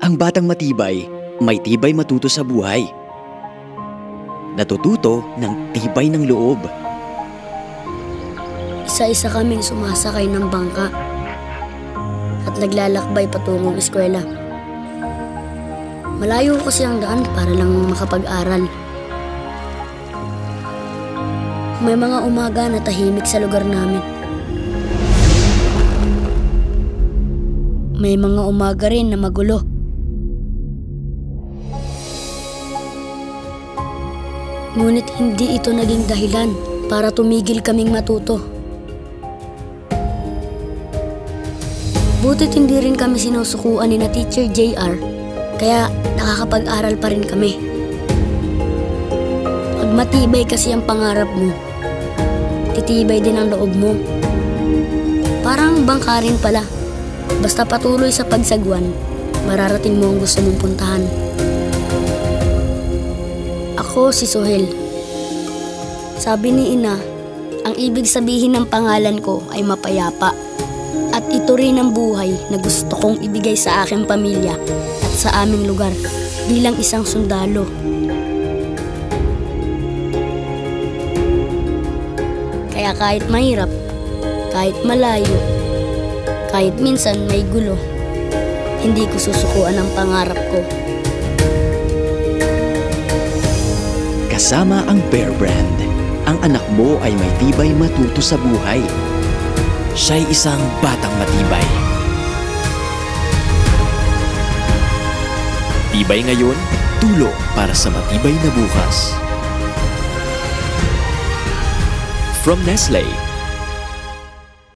Ang batang matibay, may tibay matuto sa buhay. Natututo ng tibay ng loob. Isa-isa kaming sumasakay ng bangka at naglalakbay patungong eskwela. Malayo kasi ang daan para lang makapag-aral. May mga umaga na tahimik sa lugar namin. May mga umaga rin na magulo. Ngunit hindi ito naging dahilan para tumigil kaming matuto. Butit hindi rin kami sinusukuan ni na Teacher JR, kaya nakakapag-aral pa rin kami. Pag matibay kasi ang pangarap mo, titibay din ang loob mo. Parang bangka rin pala. Basta patuloy sa pagsagwan, mararating mo ang gusto mong puntahan. Ako si Sohel. Sabi ni Ina, ang ibig sabihin ng pangalan ko ay mapayapa. At ito rin ang buhay na gusto kong ibigay sa aking pamilya at sa aming lugar bilang isang sundalo. Kaya kahit mahirap, kahit malayo, kahit minsan may gulo, hindi ko susukuan ang pangarap ko. Kasama ang Bear Brand, ang anak mo ay may tibay matuto sa buhay. Siya'y isang batang matibay. Tibay ngayon, tulong para sa matibay na bukas. From Nestle.